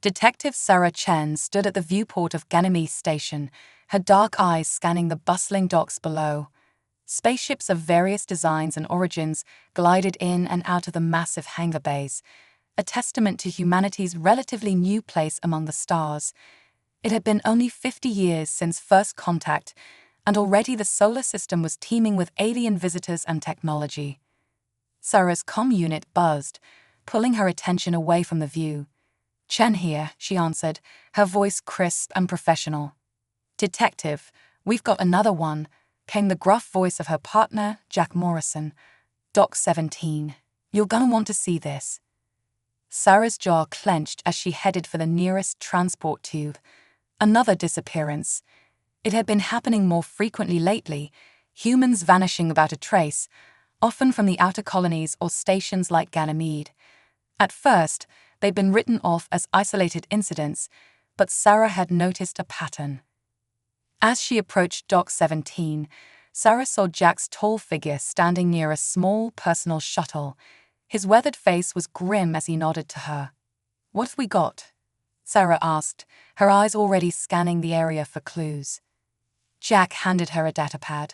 Detective Sarah Chen stood at the viewport of Ganymede Station, her dark eyes scanning the bustling docks below. Spaceships of various designs and origins glided in and out of the massive hangar bays, a testament to humanity's relatively new place among the stars. It had been only 50 years since first contact, and already the solar system was teeming with alien visitors and technology. Sarah's comm unit buzzed, pulling her attention away from the view. "Chen here," she answered, her voice crisp and professional. "Detective, we've got another one," came the gruff voice of her partner, Jack Morrison. "Doc 17. You're gonna want to see this." Sarah's jaw clenched as she headed for the nearest transport tube. Another disappearance. It had been happening more frequently lately, humans vanishing without a trace, often from the outer colonies or stations like Ganymede. At first, they'd been written off as isolated incidents, but Sarah had noticed a pattern. As she approached Dock 17, Sarah saw Jack's tall figure standing near a small personal shuttle. His weathered face was grim as he nodded to her. "What have we got?" Sarah asked, her eyes already scanning the area for clues. Jack handed her a datapad.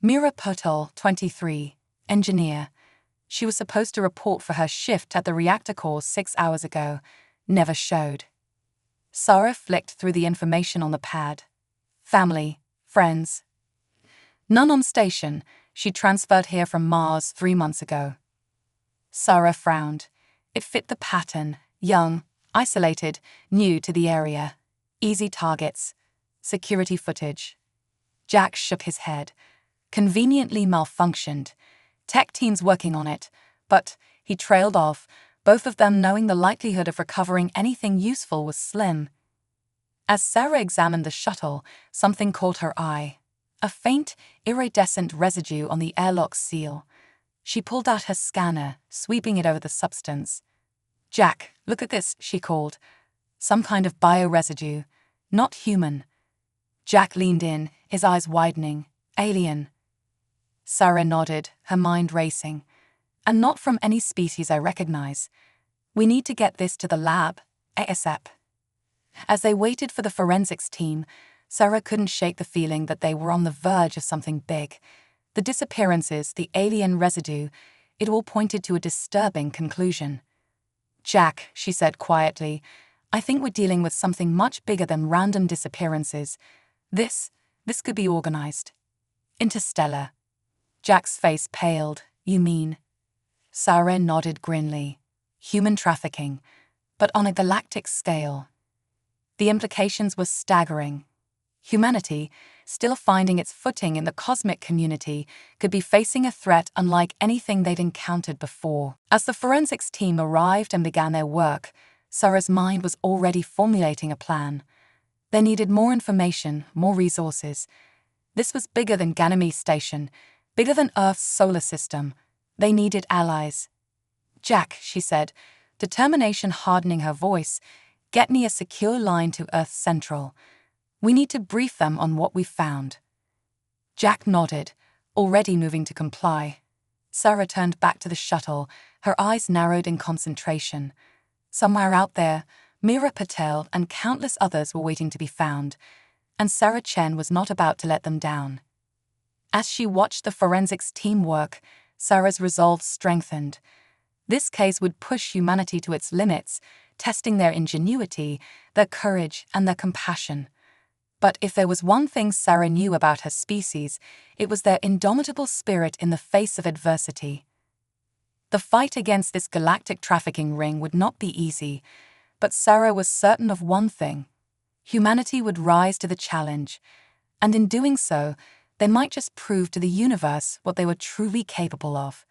"Mira Pertol, 23, engineer. She was supposed to report for her shift at the reactor core 6 hours ago. Never showed." Sarah flicked through the information on the pad. "Family, friends." "None on station. She transferred here from Mars 3 months ago." Sarah frowned. It fit the pattern: young, isolated, new to the area. Easy targets. Security footage. Jack shook his head. "Conveniently malfunctioned. Tech teams working on it," but he trailed off, both of them knowing the likelihood of recovering anything useful was slim. As Sarah examined the shuttle, something caught her eye. A faint, iridescent residue on the airlock seal. She pulled out her scanner, sweeping it over the substance. "Jack, look at this," she called. "Some kind of bioresidue. Not human." Jack leaned in, his eyes widening. "Alien." Sarah nodded, her mind racing. "And not from any species I recognize. We need to get this to the lab, ASAP." As they waited for the forensics team, Sarah couldn't shake the feeling that they were on the verge of something big. The disappearances, the alien residue, it all pointed to a disturbing conclusion. "Jack," she said quietly, "I think we're dealing with something much bigger than random disappearances. This could be organized. Interstellar." Jack's face paled. "You mean?" Sarah nodded grimly. "Human trafficking, but on a galactic scale." The implications were staggering. Humanity, still finding its footing in the cosmic community, could be facing a threat unlike anything they'd encountered before. As the forensics team arrived and began their work, Sarah's mind was already formulating a plan. They needed more information, more resources. This was bigger than Ganymede Station, bigger than Earth's solar system. They needed allies. "Jack," she said, determination hardening her voice, "get me a secure line to Earth Central. We need to brief them on what we've found." Jack nodded, already moving to comply. Sarah turned back to the shuttle, her eyes narrowed in concentration. Somewhere out there, Mira Patel and countless others were waiting to be found, and Sarah Chen was not about to let them down. As she watched the forensics team work, Sarah's resolve strengthened. This case would push humanity to its limits, testing their ingenuity, their courage, and their compassion. But if there was one thing Sarah knew about her species, it was their indomitable spirit in the face of adversity. The fight against this galactic trafficking ring would not be easy, but Sarah was certain of one thing: humanity would rise to the challenge, and in doing so, they might just prove to the universe what they were truly capable of.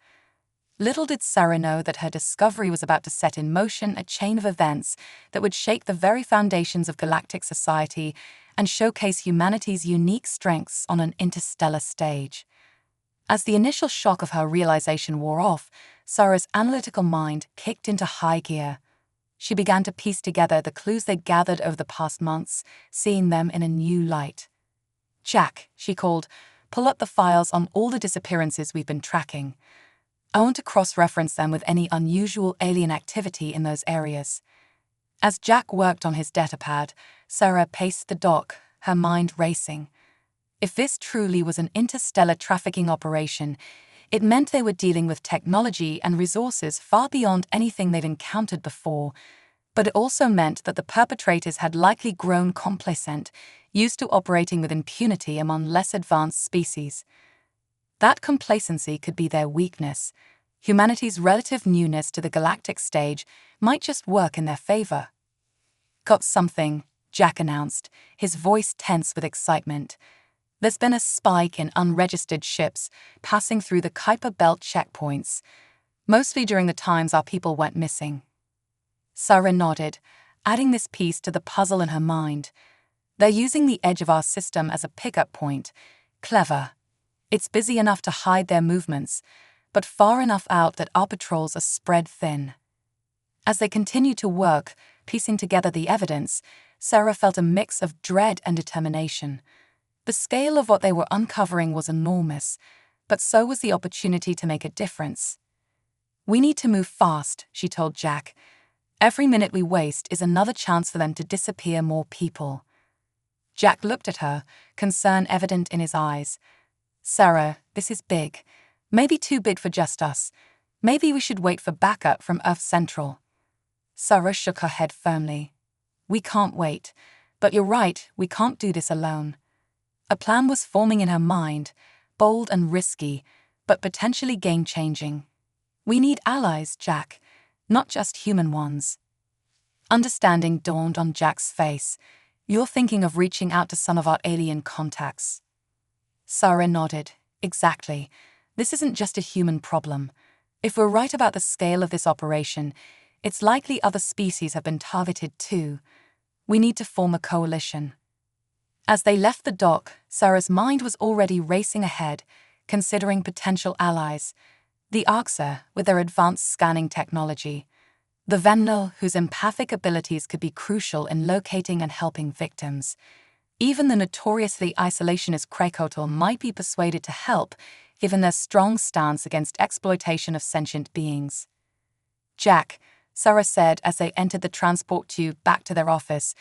Little did Sarah know that her discovery was about to set in motion a chain of events that would shake the very foundations of galactic society and showcase humanity's unique strengths on an interstellar stage. As the initial shock of her realization wore off, Sarah's analytical mind kicked into high gear. She began to piece together the clues they'd gathered over the past months, seeing them in a new light. "Jack," she called, "pull up the files on all the disappearances we've been tracking. I want to cross-reference them with any unusual alien activity in those areas." As Jack worked on his datapad, Sarah paced the dock, her mind racing. If this truly was an interstellar trafficking operation, it meant they were dealing with technology and resources far beyond anything they'd encountered before, but it also meant that the perpetrators had likely grown complacent, used to operating with impunity among less advanced species. That complacency could be their weakness. Humanity's relative newness to the galactic stage might just work in their favor. "Got something," Jack announced, his voice tense with excitement. "There's been a spike in unregistered ships passing through the Kuiper Belt checkpoints, mostly during the times our people went missing." Sarah nodded, adding this piece to the puzzle in her mind. "They're using the edge of our system as a pickup point. Clever. It's busy enough to hide their movements, but far enough out that our patrols are spread thin." As they continued to work, piecing together the evidence, Sarah felt a mix of dread and determination. The scale of what they were uncovering was enormous, but so was the opportunity to make a difference. "We need to move fast," she told Jack. "Every minute we waste is another chance for them to disappear more people." Jack looked at her, concern evident in his eyes. "Sarah, this is big. Maybe too big for just us. Maybe we should wait for backup from Earth Central." Sarah shook her head firmly. "We can't wait. But you're right, we can't do this alone." A plan was forming in her mind, bold and risky, but potentially game-changing. "We need allies, Jack, not just human ones." Understanding dawned on Jack's face. "You're thinking of reaching out to some of our alien contacts." Sarah nodded. "Exactly. This isn't just a human problem. If we're right about the scale of this operation, it's likely other species have been targeted too. We need to form a coalition." As they left the dock, Sarah's mind was already racing ahead, considering potential allies. The Arxa, with their advanced scanning technology. The Venno, whose empathic abilities could be crucial in locating and helping victims. Even the notoriously isolationist Krakotl might be persuaded to help, given their strong stance against exploitation of sentient beings. "Jack," Sarah said as they entered the transport tube back to their office,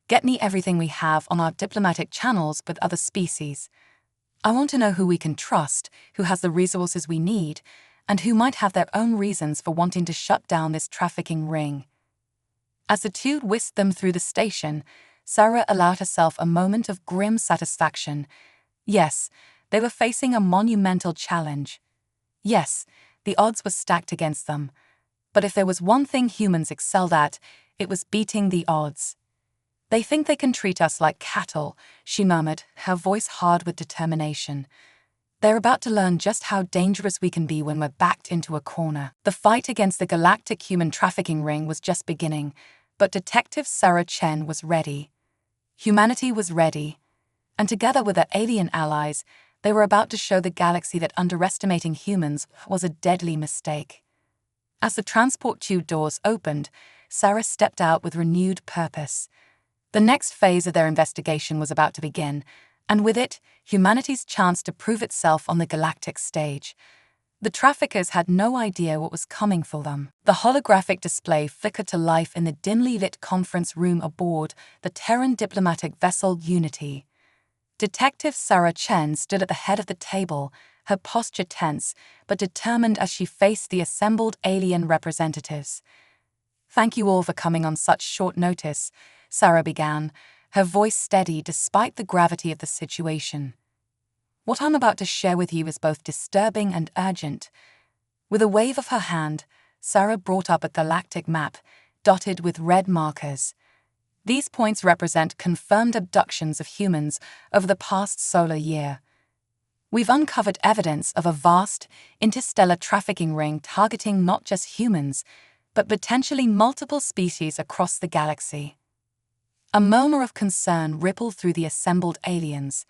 "get me everything we have on our diplomatic channels with other species. I want to know who we can trust, who has the resources we need, and who might have their own reasons for wanting to shut down this trafficking ring." As the tube whisked them through the station, Sarah allowed herself a moment of grim satisfaction. Yes, they were facing a monumental challenge. Yes, the odds were stacked against them. But if there was one thing humans excelled at, it was beating the odds. "They think they can treat us like cattle," she murmured, her voice hard with determination. "They're about to learn just how dangerous we can be when we're backed into a corner." The fight against the galactic human trafficking ring was just beginning, but Detective Sarah Chen was ready. Humanity was ready. And together with their alien allies, they were about to show the galaxy that underestimating humans was a deadly mistake. As the transport tube doors opened, Sarah stepped out with renewed purpose. The next phase of their investigation was about to begin, and with it, humanity's chance to prove itself on the galactic stage. The traffickers had no idea what was coming for them. The holographic display flickered to life in the dimly lit conference room aboard the Terran diplomatic vessel Unity. Detective Sarah Chen stood at the head of the table, her posture tense, but determined as she faced the assembled alien representatives. "Thank you all for coming on such short notice," Sarah began, her voice steady despite the gravity of the situation. "What I'm about to share with you is both disturbing and urgent." With a wave of her hand, Sarah brought up a galactic map, dotted with red markers. These points represent confirmed abductions of humans over the past solar year. "We've uncovered evidence of a vast, interstellar trafficking ring targeting not just humans, but potentially multiple species across the galaxy." A murmur of concern rippled through the assembled aliens.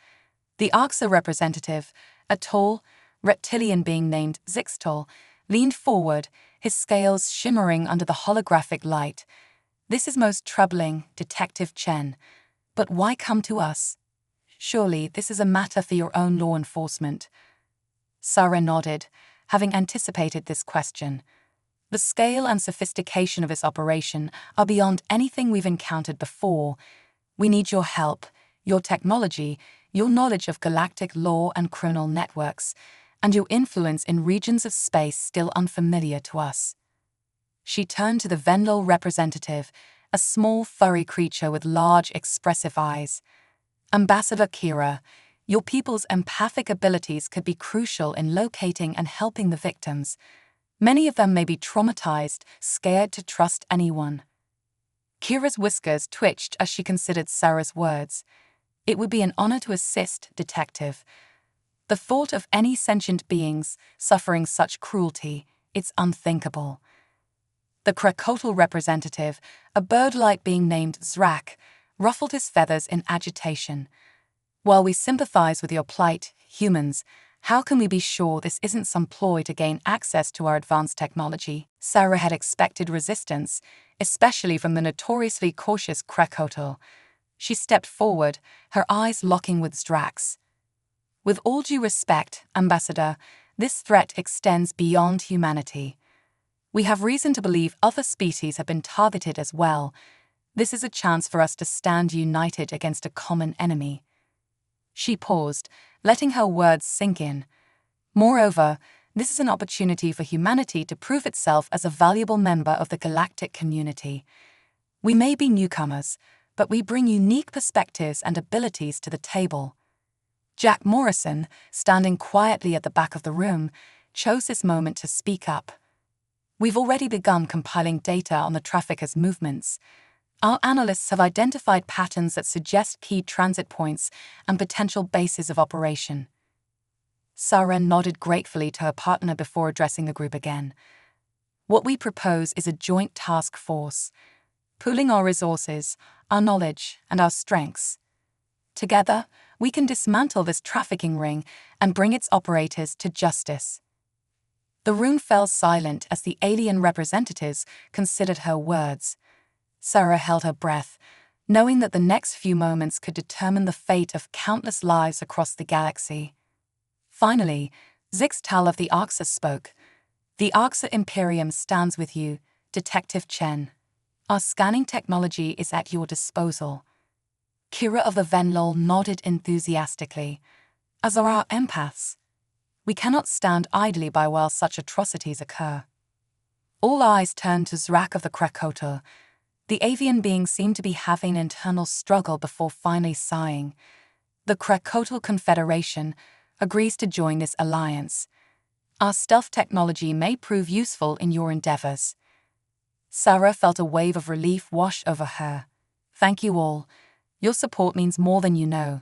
The Arxa representative, a tall, reptilian being named Zixtol, leaned forward, his scales shimmering under the holographic light. "This is most troubling, Detective Chen. But why come to us? Surely this is a matter for your own law enforcement." Sarah nodded, having anticipated this question. The scale and sophistication of this operation are beyond anything we've encountered before. We need your help, your technology, your knowledge of galactic law and criminal networks, and your influence in regions of space still unfamiliar to us. She turned to the Venlol representative, a small furry creature with large expressive eyes. Ambassador Kira, your people's empathic abilities could be crucial in locating and helping the victims. Many of them may be traumatized, scared to trust anyone. Kira's whiskers twitched as she considered Sarah's words. It would be an honor to assist, Detective. The thought of any sentient beings suffering such cruelty, it's unthinkable. The Krakotl representative, a bird-like being named Zrak, ruffled his feathers in agitation. While we sympathize with your plight, humans, how can we be sure this isn't some ploy to gain access to our advanced technology? Sarah had expected resistance, especially from the notoriously cautious Krakotl. She stepped forward, her eyes locking with Zrak's. With all due respect, Ambassador, this threat extends beyond humanity. We have reason to believe other species have been targeted as well. This is a chance for us to stand united against a common enemy. She paused, letting her words sink in. Moreover, this is an opportunity for humanity to prove itself as a valuable member of the galactic community. We may be newcomers, but we bring unique perspectives and abilities to the table. Jack Morrison, standing quietly at the back of the room, chose this moment to speak up. We've already begun compiling data on the traffickers' movements. Our analysts have identified patterns that suggest key transit points and potential bases of operation. Sarah nodded gratefully to her partner before addressing the group again. What we propose is a joint task force, pooling our resources, our knowledge, and our strengths. Together, we can dismantle this trafficking ring and bring its operators to justice. The room fell silent as the alien representatives considered her words. Sarah held her breath, knowing that the next few moments could determine the fate of countless lives across the galaxy. Finally, Zixtal of the Arxa spoke. The Arxa Imperium stands with you, Detective Chen. Our scanning technology is at your disposal. Kira of the Venlol nodded enthusiastically. As are our empaths. We cannot stand idly by while such atrocities occur. All eyes turned to Zrak of the Krakotl. The avian being seemed to be having an internal struggle before finally sighing. The Krakotl Confederation agrees to join this alliance. Our stealth technology may prove useful in your endeavors. Sarah felt a wave of relief wash over her. Thank you all. Your support means more than you know.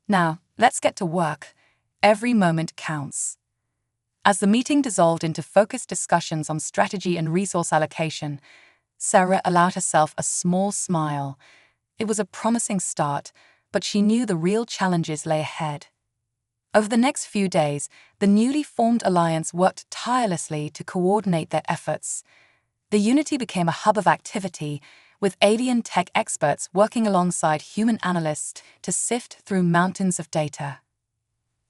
Now, let's get to work. Every moment counts. As the meeting dissolved into focused discussions on strategy and resource allocation, Sarah allowed herself a small smile. It was a promising start, but she knew the real challenges lay ahead. Over the next few days, the newly formed alliance worked tirelessly to coordinate their efforts. The Unity became a hub of activity, with alien tech experts working alongside human analysts to sift through mountains of data.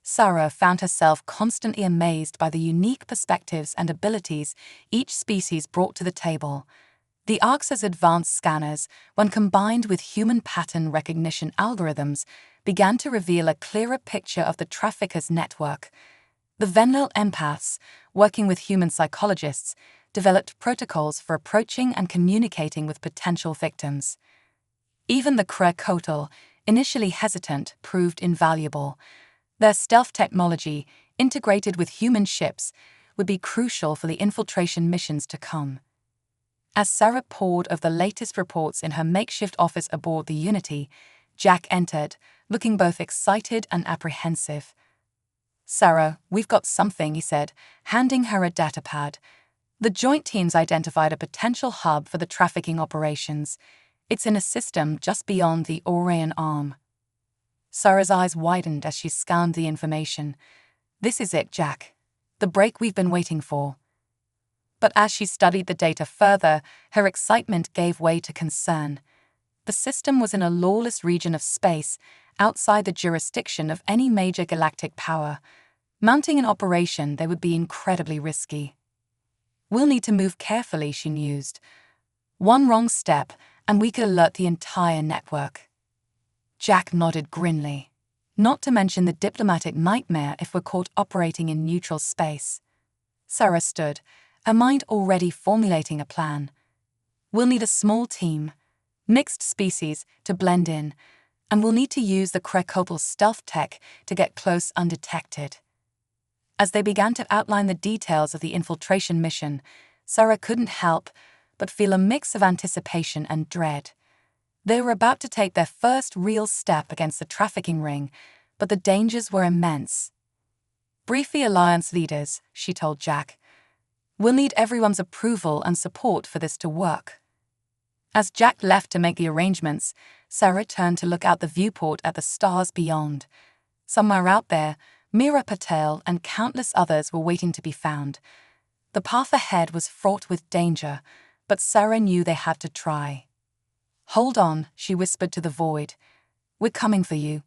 Sarah found herself constantly amazed by the unique perspectives and abilities each species brought to the table. The Arxa's advanced scanners, when combined with human pattern recognition algorithms, began to reveal a clearer picture of the traffickers' network. The Venlol empaths, working with human psychologists, developed protocols for approaching and communicating with potential victims. Even the Krakotl, initially hesitant, proved invaluable. Their stealth technology, integrated with human ships, would be crucial for the infiltration missions to come. As Sarah pored over the latest reports in her makeshift office aboard the Unity, Jack entered, looking both excited and apprehensive. "Sarah, we've got something," he said, handing her a datapad. The joint teams identified a potential hub for the trafficking operations. It's in a system just beyond the Orion Arm. Sarah's eyes widened as she scanned the information. "This is it, Jack. The break we've been waiting for." But as she studied the data further, her excitement gave way to concern. The system was in a lawless region of space, outside the jurisdiction of any major galactic power. Mounting an operation there would be incredibly risky. We'll need to move carefully, she mused. One wrong step, and we could alert the entire network. Jack nodded grimly. Not to mention the diplomatic nightmare if we're caught operating in neutral space. Sarah stood, her mind already formulating a plan. We'll need a small team, mixed species, to blend in, and we'll need to use the Krekopal stealth tech to get close undetected. As they began to outline the details of the infiltration mission, Sarah couldn't help but feel a mix of anticipation and dread. They were about to take their first real step against the trafficking ring, but the dangers were immense. Brief the Alliance leaders, she told Jack. We'll need everyone's approval and support for this to work. As Jack left to make the arrangements, Sarah turned to look out the viewport at the stars beyond. Somewhere out there, Meera Patel and countless others were waiting to be found. The path ahead was fraught with danger, but Sarah knew they had to try. Hold on, she whispered to the void. We're coming for you.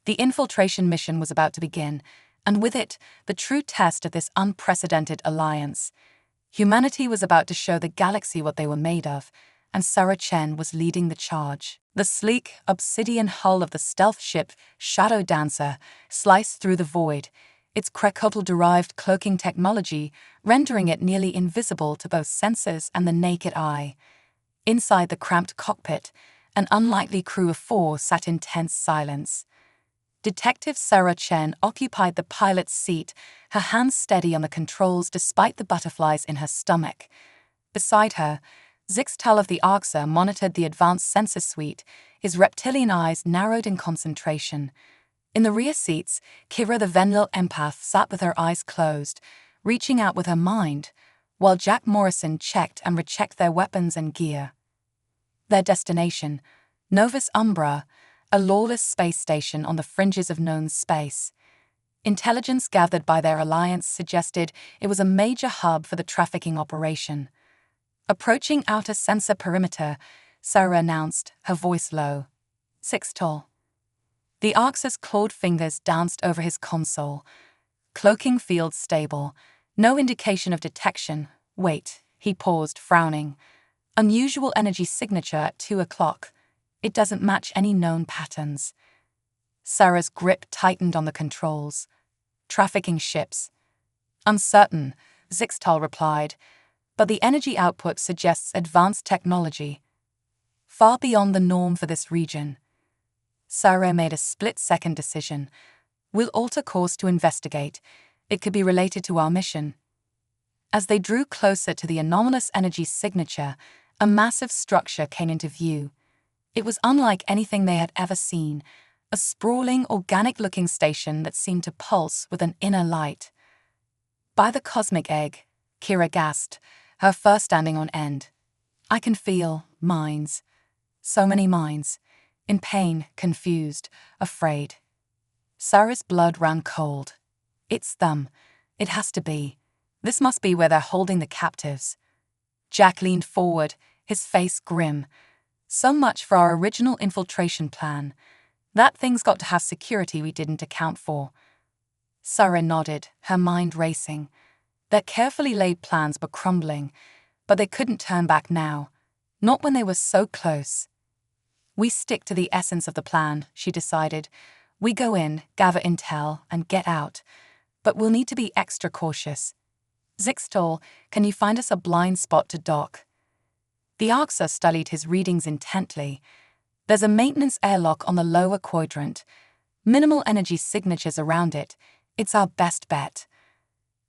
The infiltration mission was about to begin, and with it, the true test of this unprecedented alliance. Humanity was about to show the galaxy what they were made of, and Sarah Chen was leading the charge. The sleek, obsidian hull of the stealth ship Shadow Dancer sliced through the void, its Krekopal-derived cloaking technology rendering it nearly invisible to both sensors and the naked eye. Inside the cramped cockpit, an unlikely crew of 4 sat in tense silence. Detective Sarah Chen occupied the pilot's seat, her hands steady on the controls despite the butterflies in her stomach. Beside her, Zixtal of the Arxa monitored the advanced sensor suite, his reptilian eyes narrowed in concentration. In the rear seats, Kira the Venlil empath sat with her eyes closed, reaching out with her mind, while Jack Morrison checked and rechecked their weapons and gear. Their destination, Novus Umbra, a lawless space station on the fringes of known space. Intelligence gathered by their alliance suggested it was a major hub for the trafficking operation. Approaching outer sensor perimeter, Sarah announced, her voice low. Zixtal. The Arxa's clawed fingers danced over his console. Cloaking field stable. No indication of detection. Wait, he paused, frowning. Unusual energy signature at 2 o'clock. It doesn't match any known patterns. Sarah's grip tightened on the controls. Trafficking ships. Uncertain, Zixtal replied, but the energy output suggests advanced technology. Far beyond the norm for this region. Sarah made a split-second decision. We'll alter course to investigate. It could be related to our mission. As they drew closer to the anomalous energy signature, a massive structure came into view. It was unlike anything they had ever seen, a sprawling, organic-looking station that seemed to pulse with an inner light. By the cosmic egg, Kira gasped, her fur standing on end. I can feel minds. So many minds. In pain, confused, afraid. Sarah's blood ran cold. It's them. It has to be. This must be where they're holding the captives. Jack leaned forward, his face grim. So much for our original infiltration plan. That thing's got to have security we didn't account for. Sarah nodded, her mind racing. Their carefully laid plans were crumbling, but they couldn't turn back now. Not when they were so close. We stick to the essence of the plan, she decided. We go in, gather intel, and get out. But we'll need to be extra cautious. Zixtal, can you find us a blind spot to dock? The Arxa studied his readings intently. There's a maintenance airlock on the lower quadrant. Minimal energy signatures around it. It's our best bet.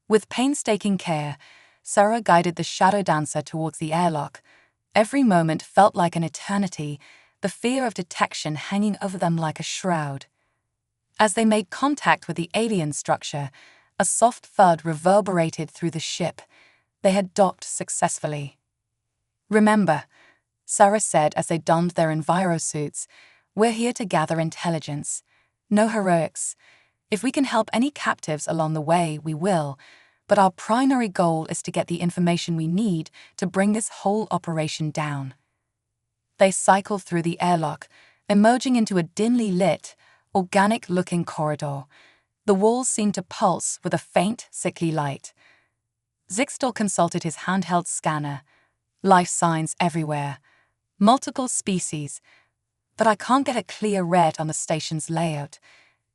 With painstaking care, Sarah guided the Shadow Dancer towards the airlock. Every moment felt like an eternity, the fear of detection hanging over them like a shroud. As they made contact with the alien structure, a soft thud reverberated through the ship. They had docked successfully. Remember, Sarah said as they donned their envirosuits, we're here to gather intelligence. No heroics. If we can help any captives along the way, we will, but our primary goal is to get the information we need to bring this whole operation down. They cycled through the airlock, emerging into a dimly lit, organic-looking corridor. The walls seemed to pulse with a faint, sickly light. Zixtal consulted his handheld scanner. Life signs everywhere. Multiple species. But I can't get a clear read on the station's layout.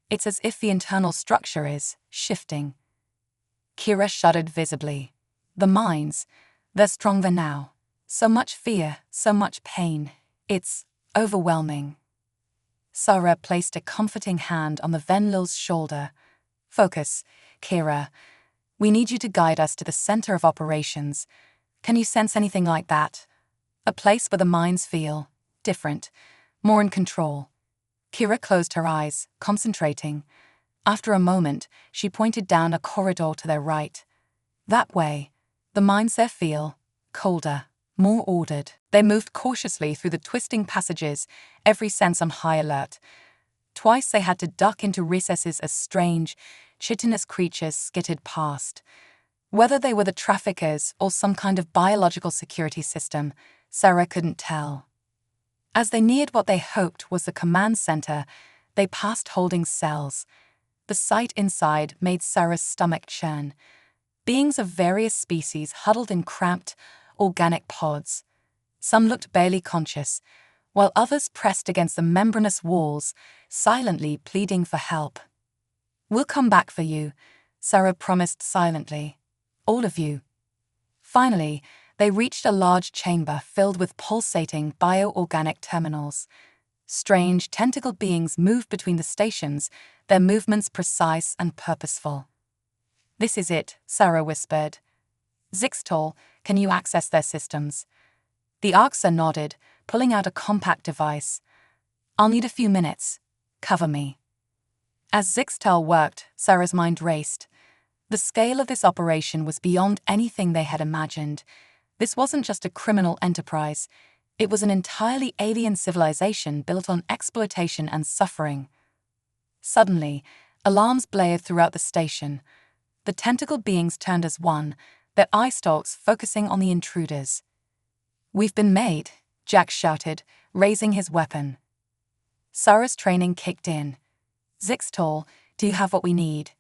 It's as if the internal structure is shifting. Kira shuddered visibly. The mines, they're stronger now. So much fear, so much pain. It's overwhelming. Sarah placed a comforting hand on the Venlil's shoulder. Focus, Kira. We need you to guide us to the center of operations. Can you sense anything like that? A place where the mines feel different, more in control. Kira closed her eyes, concentrating. After a moment, she pointed down a corridor to their right. That way, the mines there feel colder, more ordered. They moved cautiously through the twisting passages, every sense on high alert. Twice they had to duck into recesses as strange, chitinous creatures skittered past. Whether they were the traffickers or some kind of biological security system, Sarah couldn't tell. As they neared what they hoped was the command center, they passed holding cells. The sight inside made Sarah's stomach churn. Beings of various species huddled in cramped, organic pods. Some looked barely conscious, while others pressed against the membranous walls, silently pleading for help. "We'll come back for you," Sarah promised silently. "All of you." Finally, they reached a large chamber filled with pulsating bioorganic terminals. Strange, tentacled beings moved between the stations, their movements precise and purposeful. "This is it," Sarah whispered. "Zixtal, can you access their systems?" The Arxer nodded, pulling out a compact device. "I'll need a few minutes. Cover me." As Zixtal worked, Sarah's mind raced. The scale of this operation was beyond anything they had imagined. This wasn't just a criminal enterprise. It was an entirely alien civilization built on exploitation and suffering. Suddenly, alarms blared throughout the station. The tentacled beings turned as one, their eye stalks focusing on the intruders. "We've been made," Jack shouted, raising his weapon. Sarah's training kicked in. "Zixtal, do you have what we need?"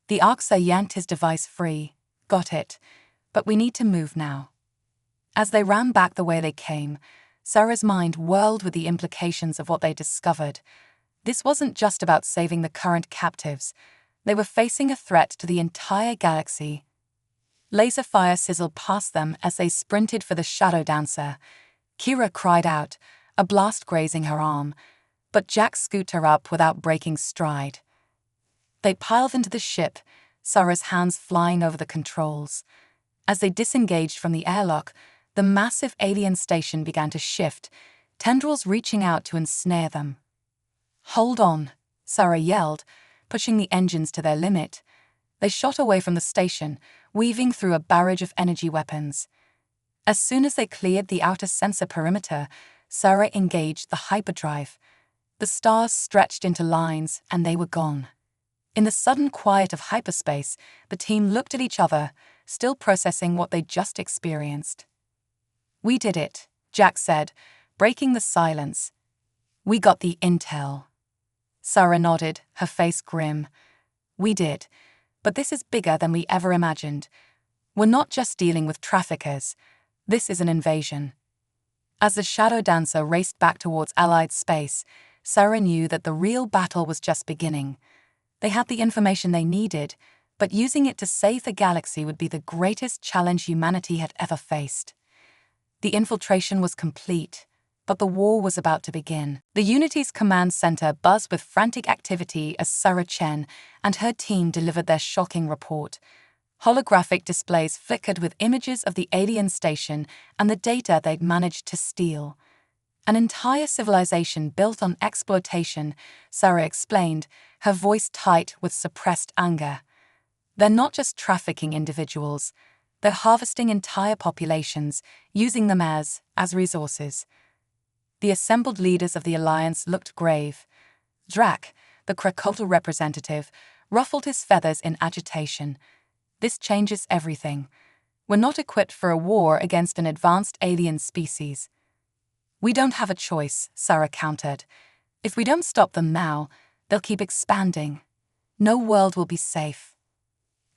The Arxer yanked his device free. "Got it. But we need to move now." As they ran back the way they came, Sarah's mind whirled with the implications of what they discovered. This wasn't just about saving the current captives. They were facing a threat to the entire galaxy. Laser fire sizzled past them as they sprinted for the Shadow Dancer. Kira cried out, a blast grazing her arm, but Jack scooped her up without breaking stride. They piled into the ship, Sarah's hands flying over the controls. As they disengaged from the airlock, the massive alien station began to shift, tendrils reaching out to ensnare them. "Hold on," Sarah yelled, pushing the engines to their limit. They shot away from the station, weaving through a barrage of energy weapons. As soon as they cleared the outer sensor perimeter, Sarah engaged the hyperdrive. The stars stretched into lines, and they were gone. In the sudden quiet of hyperspace, the team looked at each other, still processing what they'd just experienced. "We did it," Jack said, breaking the silence. "We got the intel." Sarah nodded, her face grim. "We did, but this is bigger than we ever imagined. We're not just dealing with traffickers. This is an invasion." As the Shadow Dancer raced back towards Allied space, Sarah knew that the real battle was just beginning. They had the information they needed, but using it to save the galaxy would be the greatest challenge humanity had ever faced. The infiltration was complete, but the war was about to begin. The Unity's command center buzzed with frantic activity as Sarah Chen and her team delivered their shocking report. Holographic displays flickered with images of the alien station and the data they'd managed to steal. An entire civilization built on exploitation, Sarah explained, her voice tight with suppressed anger. "They're not just trafficking individuals. They're harvesting entire populations, using them as resources." The assembled leaders of the Alliance looked grave. Drac, the Krakota representative, ruffled his feathers in agitation. "This changes everything. We're not equipped for a war against an advanced alien species." "We don't have a choice," Sarah countered. "If we don't stop them now, they'll keep expanding. No world will be safe."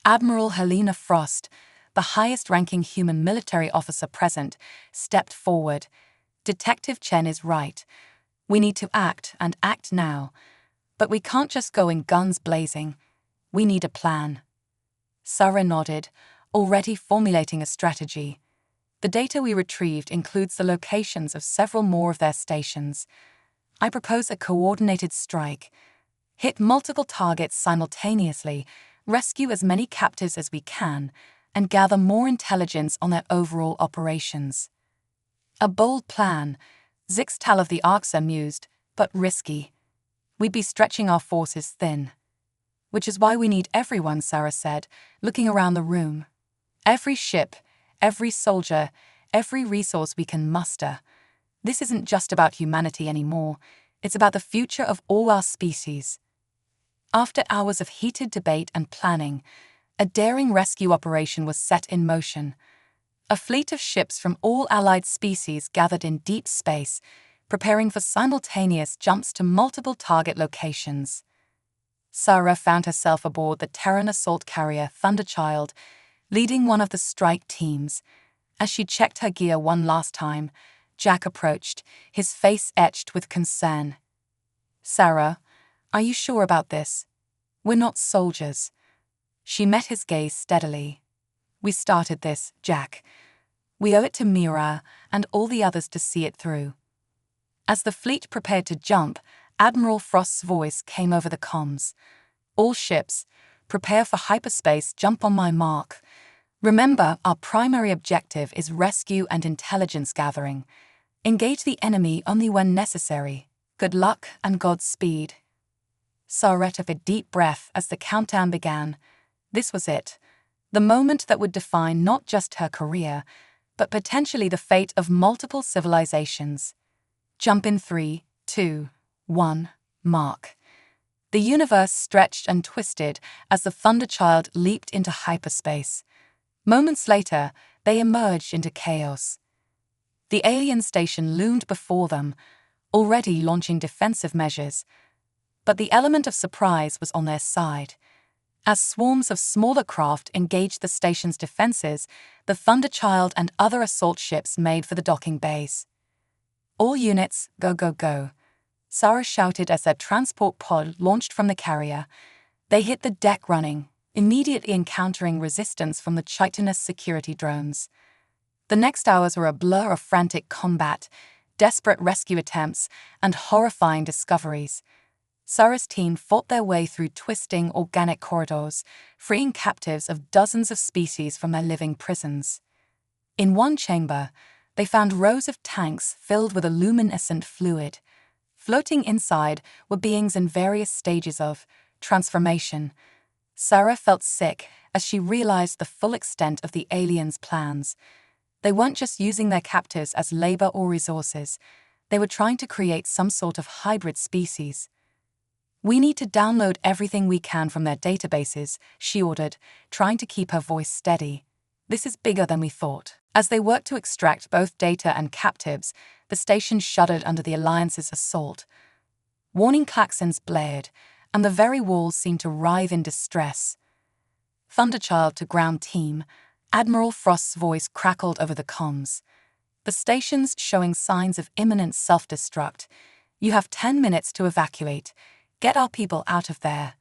Admiral Helena Frost, the highest-ranking human military officer present, stepped forward. "Detective Chen is right. We need to act, and act now. But we can't just go in guns blazing. We need a plan." Sarah nodded, already formulating a strategy. "The data we retrieved includes the locations of several more of their stations. I propose a coordinated strike. Hit multiple targets simultaneously, rescue as many captives as we can, and gather more intelligence on their overall operations." "A bold plan," Zixtal of the Arxa mused, "but risky. We'd be stretching our forces thin." "Which is why we need everyone," Sarah said, looking around the room. "Every ship, every soldier, every resource we can muster. This isn't just about humanity anymore. It's about the future of all our species." After hours of heated debate and planning, a daring rescue operation was set in motion. A fleet of ships from all allied species gathered in deep space, preparing for simultaneous jumps to multiple target locations. Sarah found herself aboard the Terran assault carrier Thunderchild, leading one of the strike teams. As she checked her gear one last time, Jack approached, his face etched with concern. "Sarah, are you sure about this? We're not soldiers." She met his gaze steadily. "We started this, Jack. We owe it to Mira and all the others to see it through." As the fleet prepared to jump, Admiral Frost's voice came over the comms. "All ships, prepare for hyperspace jump on my mark. Remember, our primary objective is rescue and intelligence gathering. Engage the enemy only when necessary. Good luck and Godspeed." Sarah took a deep breath as the countdown began. This was it, the moment that would define not just her career, but potentially the fate of multiple civilizations. Jump in 3, 2, 1, mark. The universe stretched and twisted as the Thunderchild leaped into hyperspace. Moments later, they emerged into chaos. The alien station loomed before them, already launching defensive measures. But the element of surprise was on their side. As swarms of smaller craft engaged the station's defenses, the Thunderchild and other assault ships made for the docking bays. "All units, go, go, go," Sarah shouted as their transport pod launched from the carrier. They hit the deck running, immediately encountering resistance from the chitinous security drones. The next hours were a blur of frantic combat, desperate rescue attempts, and horrifying discoveries. Sarah's team fought their way through twisting organic corridors, freeing captives of dozens of species from their living prisons. In one chamber, they found rows of tanks filled with a luminescent fluid. Floating inside were beings in various stages of transformation. Sarah felt sick as she realized the full extent of the aliens' plans. They weren't just using their captives as labor or resources. They were trying to create some sort of hybrid species. "We need to download everything we can from their databases," she ordered, trying to keep her voice steady. "This is bigger than we thought." As they worked to extract both data and captives, the station shuddered under the Alliance's assault. Warning klaxons blared, and the very walls seemed to writhe in distress. "Thunderchild to ground team," Admiral Frost's voice crackled over the comms. "The station's showing signs of imminent self-destruct. You have 10 minutes to evacuate. Get our people out of there."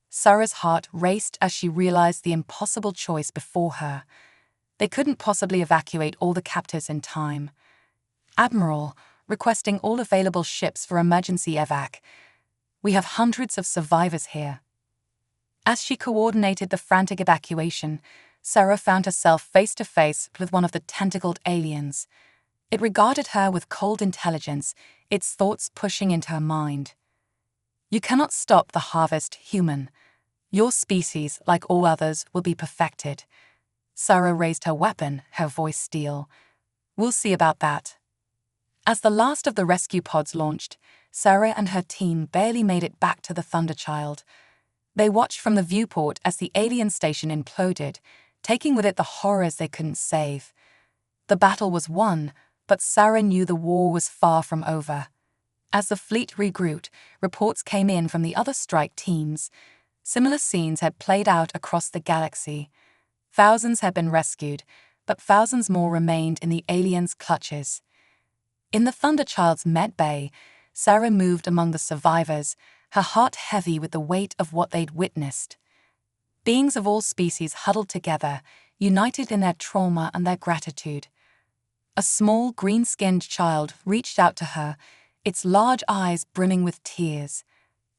Sarah's heart raced as she realized the impossible choice before her. They couldn't possibly evacuate all the captives in time. "Admiral, requesting all available ships for emergency evac. We have hundreds of survivors here." As she coordinated the frantic evacuation, Sarah found herself face to face with one of the tentacled aliens. It regarded her with cold intelligence, its thoughts pushing into her mind. "You cannot stop the harvest, human. Your species, like all others, will be perfected." Sarah raised her weapon, her voice steel. "We'll see about that." As the last of the rescue pods launched, Sarah and her team barely made it back to the Thunderchild. They watched from the viewport as the alien station imploded, taking with it the horrors they couldn't save. The battle was won, but Sarah knew the war was far from over. As the fleet regrouped, reports came in from the other strike teams. Similar scenes had played out across the galaxy. Thousands had been rescued, but thousands more remained in the aliens' clutches. In the Thunderchild's med bay, Sarah moved among the survivors, her heart heavy with the weight of what they'd witnessed. Beings of all species huddled together, united in their trauma and their gratitude. A small, green-skinned child reached out to her, its large eyes brimming with tears.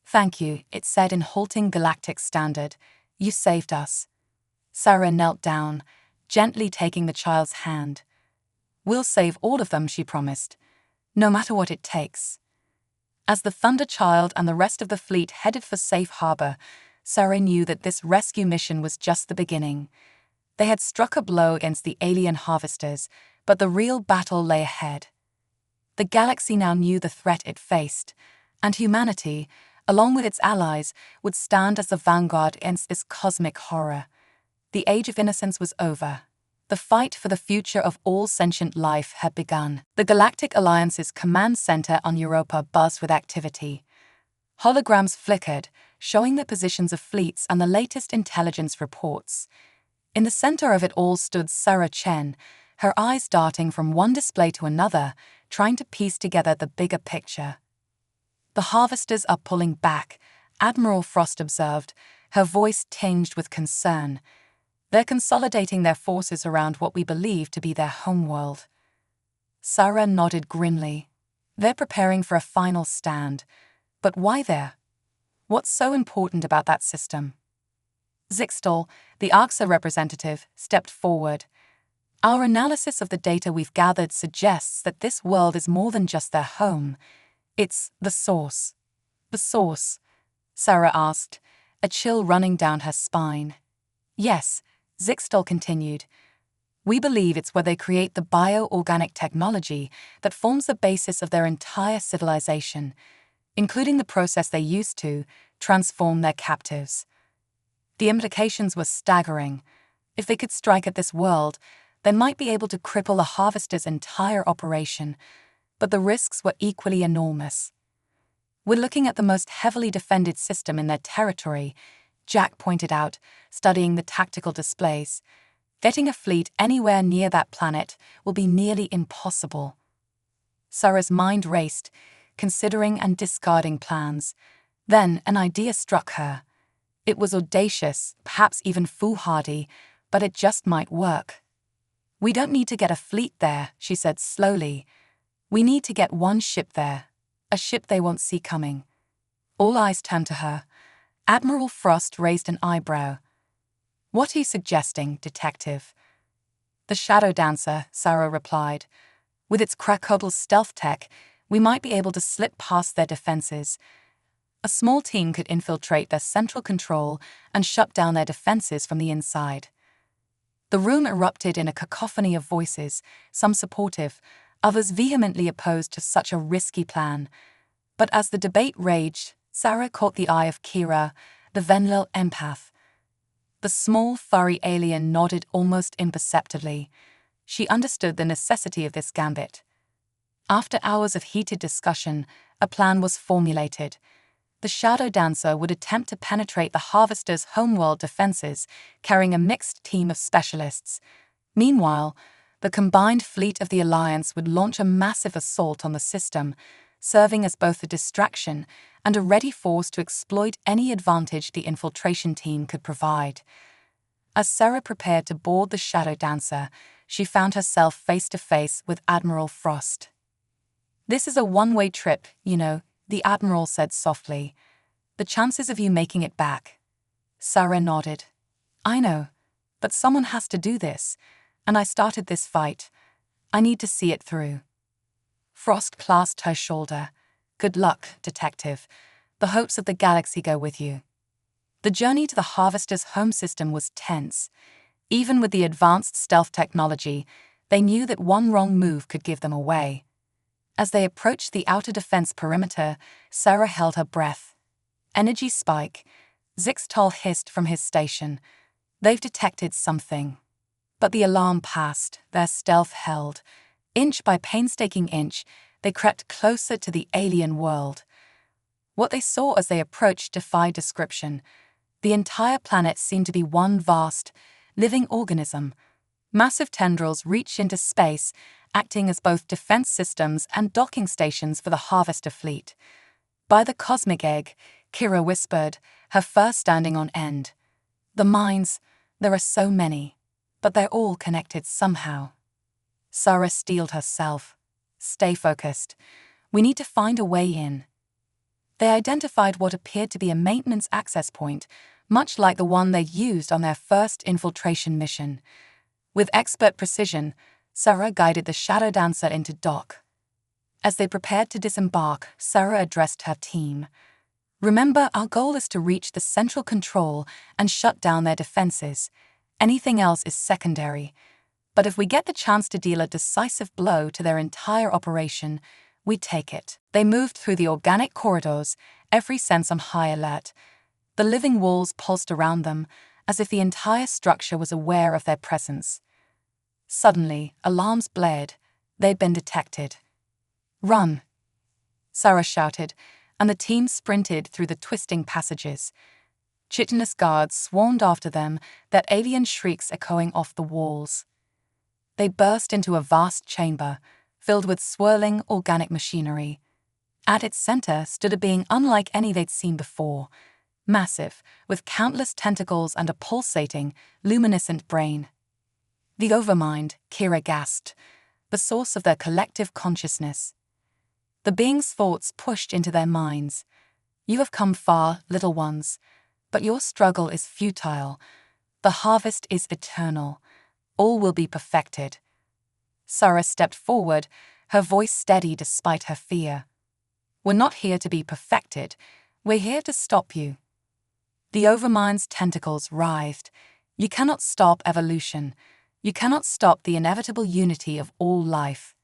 "Thank you," it said in halting galactic standard. "You saved us." Sarah knelt down, gently taking the child's hand. "We'll save all of them," she promised, "no matter what it takes." As the Thunderchild and the rest of the fleet headed for safe harbor, Sarah knew that this rescue mission was just the beginning. They had struck a blow against the alien harvesters, but the real battle lay ahead. The galaxy now knew the threat it faced, and humanity, along with its allies, would stand as the vanguard against this cosmic horror. The age of innocence was over. The fight for the future of all sentient life had begun. The Galactic Alliance's command center on Europa buzzed with activity. Holograms flickered, showing the positions of fleets and the latest intelligence reports. In the center of it all stood Sarah Chen, her eyes darting from one display to another, trying to piece together the bigger picture. "The harvesters are pulling back," Admiral Frost observed, her voice tinged with concern. "They're consolidating their forces around what we believe to be their homeworld." Sarah nodded grimly. "They're preparing for a final stand. But why there? What's so important about that system?" Zixtal, the ARXA representative, stepped forward. "Our analysis of the data we've gathered suggests that this world is more than just their home. It's the source." "The source?" Sarah asked, a chill running down her spine. "Yes," Zixtal continued. "We believe it's where they create the bioorganic technology that forms the basis of their entire civilization, including the process they used to transform their captives." The implications were staggering. If they could strike at this world, they might be able to cripple the harvester's entire operation, but the risks were equally enormous. "We're looking at the most heavily defended system in their territory," Jack pointed out, studying the tactical displays. "Getting a fleet anywhere near that planet will be nearly impossible." Sarah's mind raced, considering and discarding plans. Then an idea struck her. It was audacious, perhaps even foolhardy, but it just might work. "We don't need to get a fleet there," she said slowly. "We need to get one ship there, a ship they won't see coming." All eyes turned to her. Admiral Frost raised an eyebrow. "What are you suggesting, Detective?" "The Shadow Dancer," Sarah replied. "With its Krakodal stealth tech, we might be able to slip past their defenses. A small team could infiltrate their central control and shut down their defenses from the inside." The room erupted in a cacophony of voices, some supportive, others vehemently opposed to such a risky plan. But as the debate raged, Sarah caught the eye of Kira, the Venlil empath. The small, furry alien nodded almost imperceptibly. She understood the necessity of this gambit. After hours of heated discussion, a plan was formulated. The Shadow Dancer would attempt to penetrate the Harvester's homeworld defenses, carrying a mixed team of specialists. Meanwhile, the combined fleet of the Alliance would launch a massive assault on the system, serving as both a distraction and a ready force to exploit any advantage the infiltration team could provide. As Sarah prepared to board the Shadow Dancer, she found herself face to face with Admiral Frost. "This is a one-way trip, you know," the Admiral said softly. "The chances of you making it back." Sarah nodded. "I know, but someone has to do this, and I started this fight. I need to see it through." Frost clasped her shoulder. "Good luck, Detective. The hopes of the galaxy go with you." The journey to the Harvester's home system was tense. Even with the advanced stealth technology, they knew that one wrong move could give them away. As they approached the outer defense perimeter, Sarah held her breath. "Energy spike," Zixtal hissed from his station. "They've detected something." But the alarm passed, their stealth held. Inch by painstaking inch, they crept closer to the alien world. What they saw as they approached defied description. The entire planet seemed to be one vast, living organism. Massive tendrils reach into space, acting as both defense systems and docking stations for the Harvester fleet. By the cosmic egg, Kira whispered, her fur standing on end. The minds, there are so many, but they're all connected somehow. Sarah steeled herself. Stay focused. We need to find a way in. They identified what appeared to be a maintenance access point, much like the one they'd used on their first infiltration mission. With expert precision, Sarah guided the Shadow Dancer into dock. As they prepared to disembark, Sarah addressed her team. Remember, our goal is to reach the central control and shut down their defenses. Anything else is secondary. But if we get the chance to deal a decisive blow to their entire operation, we take it. They moved through the organic corridors, every sense on high alert. The living walls pulsed around them, as if the entire structure was aware of their presence. Suddenly, alarms blared. They'd been detected. "Run!" Sarah shouted, and the team sprinted through the twisting passages. Chitinous guards swarmed after them, their alien shrieks echoing off the walls. They burst into a vast chamber, filled with swirling organic machinery. At its center stood a being unlike any they'd seen before, massive, with countless tentacles and a pulsating, luminescent brain. The Overmind, Kira gasped, the source of their collective consciousness. The being's thoughts pushed into their minds. "You have come far, little ones, but your struggle is futile. The harvest is eternal. All will be perfected." Sarah stepped forward, her voice steady despite her fear. "We're not here to be perfected. We're here to stop you." The Overmind's tentacles writhed. "You cannot stop evolution. You cannot stop the inevitable unity of all life."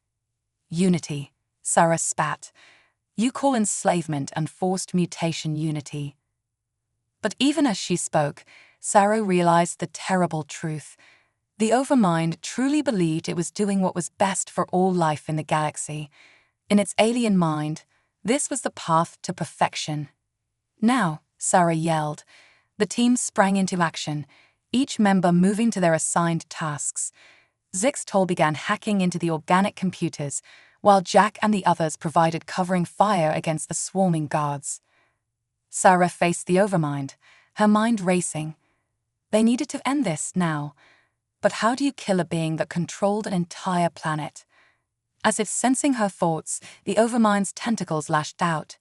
"Unity," Sarah spat. "You call enslavement and forced mutation unity." But even as she spoke, Sarah realized the terrible truth. The Overmind truly believed it was doing what was best for all life in the galaxy. In its alien mind, this was the path to perfection. "Now," Sarah yelled. The team sprang into action, each member moving to their assigned tasks. Zixtol began hacking into the organic computers, while Jack and the others provided covering fire against the swarming guards. Sarah faced the Overmind, her mind racing. They needed to end this now. But how do you kill a being that controlled an entire planet? As if sensing her thoughts, the Overmind's tentacles lashed out.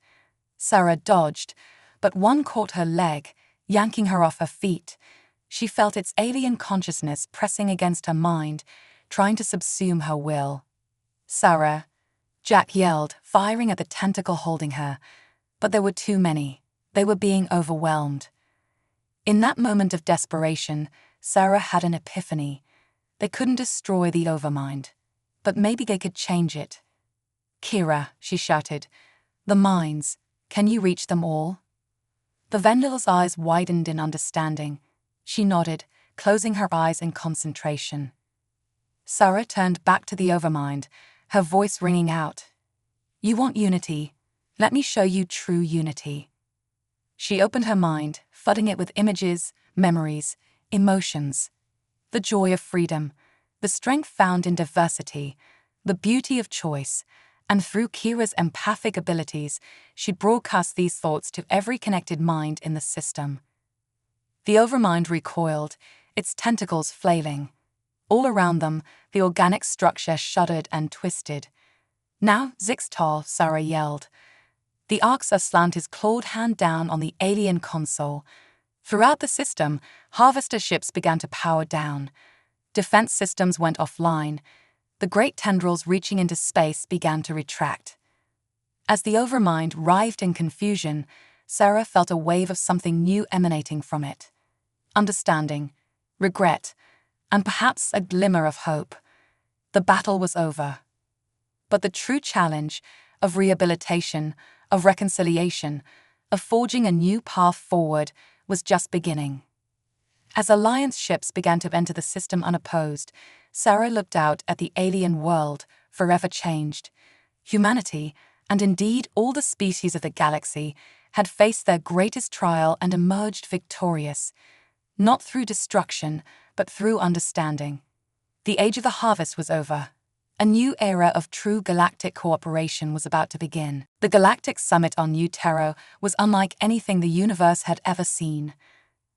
Sarah dodged, but one caught her leg, yanking her off her feet. She felt its alien consciousness pressing against her mind, trying to subsume her will. "Sarah!" Jack yelled, firing at the tentacle holding her. But there were too many. They were being overwhelmed. In that moment of desperation, Sarah had an epiphany. They couldn't destroy the Overmind, but maybe they could change it. "Kira," she shouted, "the minds, can you reach them all?" The Vendor's eyes widened in understanding. She nodded, closing her eyes in concentration. Sarah turned back to the Overmind, her voice ringing out. "You want unity? Let me show you true unity." She opened her mind, flooding it with images, memories, emotions. The joy of freedom, the strength found in diversity, the beauty of choice, and through Kira's empathic abilities, she'd broadcast these thoughts to every connected mind in the system. The Overmind recoiled, its tentacles flailing. All around them, the organic structure shuddered and twisted. "Now, Zixtol," Sarah yelled. The Arxer slammed his clawed hand down on the alien console. Throughout the system, harvester ships began to power down. Defense systems went offline. The great tendrils reaching into space began to retract. As the Overmind writhed in confusion, Sarah felt a wave of something new emanating from it. Understanding, regret, and perhaps a glimmer of hope. The battle was over. But the true challenge of rehabilitation, of reconciliation, of forging a new path forward was just beginning. As Alliance ships began to enter the system unopposed, Sarah looked out at the alien world, forever changed. Humanity, and indeed all the species of the galaxy, had faced their greatest trial and emerged victorious. Not through destruction, but through understanding. The age of the harvest was over. A new era of true galactic cooperation was about to begin. The Galactic Summit on New Terra was unlike anything the universe had ever seen.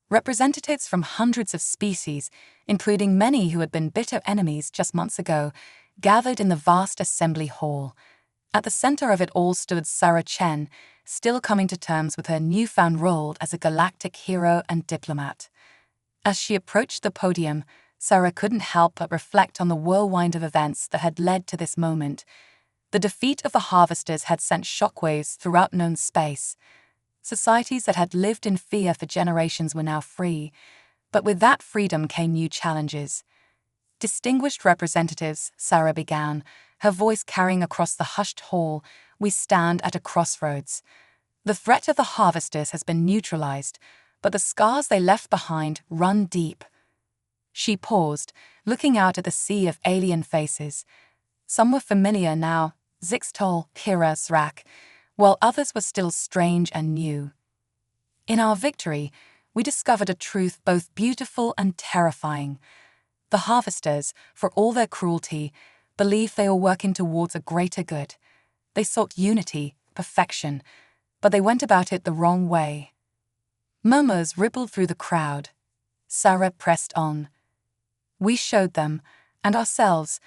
Representatives from hundreds of species, including many who had been bitter enemies just months ago, gathered in the vast assembly hall. At the center of it all stood Sarah Chen, still coming to terms with her newfound role as a galactic hero and diplomat. As she approached the podium, Sarah couldn't help but reflect on the whirlwind of events that had led to this moment. The defeat of the Harvesters had sent shockwaves throughout known space. Societies that had lived in fear for generations were now free, but with that freedom came new challenges. Distinguished representatives, Sarah began, her voice carrying across the hushed hall, we stand at a crossroads. The threat of the Harvesters has been neutralized, but the scars they left behind run deep. She paused, looking out at the sea of alien faces. Some were familiar now, Zixtol, Kira, Zrak, while others were still strange and new. In our victory, we discovered a truth both beautiful and terrifying. The Harvesters, for all their cruelty, believed they were working towards a greater good. They sought unity, perfection, but they went about it the wrong way. Murmurs rippled through the crowd. Sarah pressed on. We showed them, and ourselves,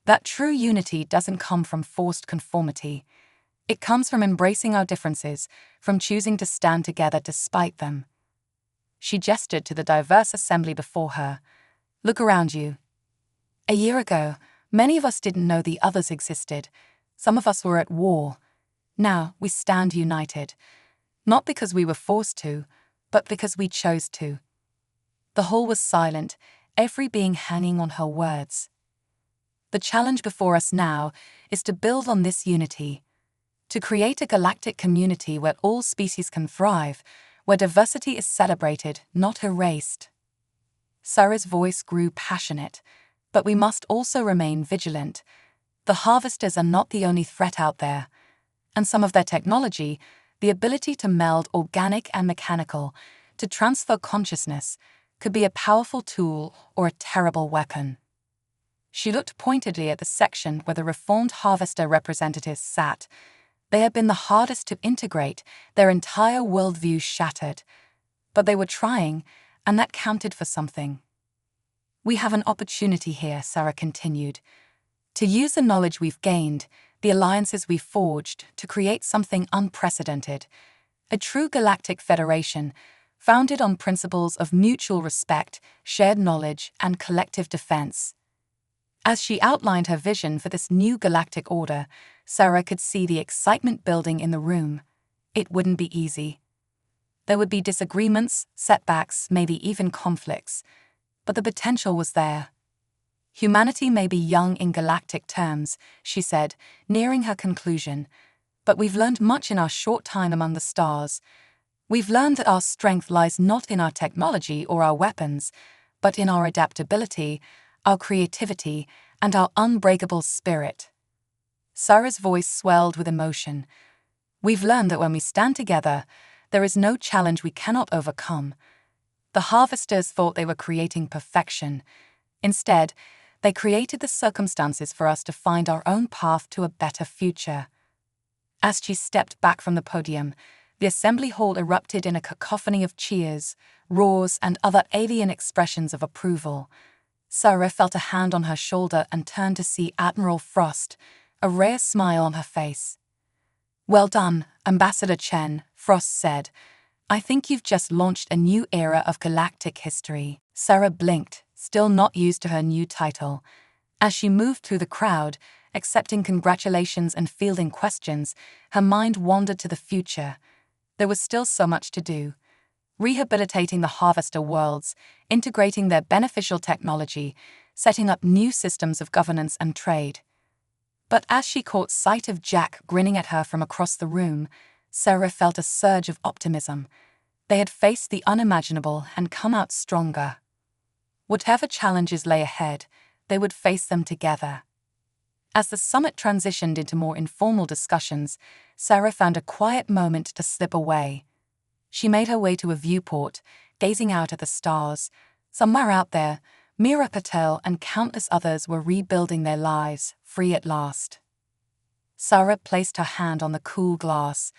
that true unity doesn't come from forced conformity. It comes from embracing our differences, from choosing to stand together despite them. She gestured to the diverse assembly before her. Look around you. A year ago, many of us didn't know the others existed. Some of us were at war. Now we stand united, not because we were forced to, but because we chose to. The hall was silent, every being hanging on her words. The challenge before us now is to build on this unity, to create a galactic community where all species can thrive, where diversity is celebrated, not erased. Sarah's voice grew passionate, but we must also remain vigilant. The Harvesters are not the only threat out there, and some of their technology, the ability to meld organic and mechanical, to transfer consciousness, could be a powerful tool or a terrible weapon. She looked pointedly at the section where the reformed Harvester representatives sat. They had been the hardest to integrate, their entire worldview shattered. But they were trying, and that counted for something. We have an opportunity here, Sarah continued, to use the knowledge we've gained, the alliances we've forged, to create something unprecedented, a true galactic federation, founded on principles of mutual respect, shared knowledge, and collective defense. As she outlined her vision for this new galactic order, Sarah could see the excitement building in the room. It wouldn't be easy. There would be disagreements, setbacks, maybe even conflicts, but the potential was there. Humanity may be young in galactic terms, she said, nearing her conclusion, but we've learned much in our short time among the stars. We've learned that our strength lies not in our technology or our weapons, but in our adaptability, our creativity, and our unbreakable spirit. Sarah's voice swelled with emotion. We've learned that when we stand together, there is no challenge we cannot overcome. The Harvesters thought they were creating perfection. Instead, they created the circumstances for us to find our own path to a better future. As she stepped back from the podium, the assembly hall erupted in a cacophony of cheers, roars, and other alien expressions of approval. Sarah felt a hand on her shoulder and turned to see Admiral Frost, a rare smile on her face. Well done, Ambassador Chen, Frost said. I think you've just launched a new era of galactic history. Sarah blinked, still not used to her new title. As she moved through the crowd, accepting congratulations and fielding questions, her mind wandered to the future. There was still so much to do. Rehabilitating the Harvester worlds, integrating their beneficial technology, setting up new systems of governance and trade. But as she caught sight of Jack grinning at her from across the room, Sarah felt a surge of optimism. They had faced the unimaginable and come out stronger. Whatever challenges lay ahead, they would face them together. As the summit transitioned into more informal discussions, Sarah found a quiet moment to slip away. She made her way to a viewport, gazing out at the stars. Somewhere out there, Meera Patel and countless others were rebuilding their lives, free at last. Sarah placed her hand on the cool glass.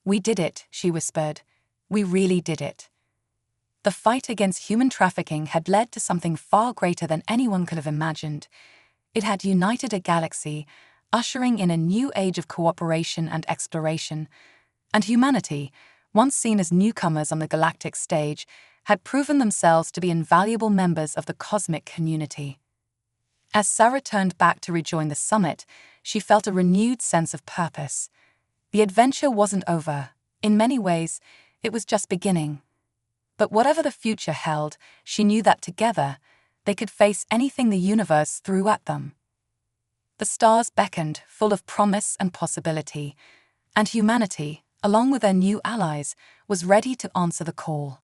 "We did it," she whispered. "We really did it." The fight against human trafficking had led to something far greater than anyone could have imagined. It had united a galaxy, ushering in a new age of cooperation and exploration. And humanity, once seen as newcomers on the galactic stage, had proven themselves to be invaluable members of the cosmic community. As Sarah turned back to rejoin the summit, she felt a renewed sense of purpose. The adventure wasn't over. In many ways, it was just beginning. But whatever the future held, she knew that together, they could face anything the universe threw at them. The stars beckoned, full of promise and possibility, and humanity, along with their new allies, was ready to answer the call.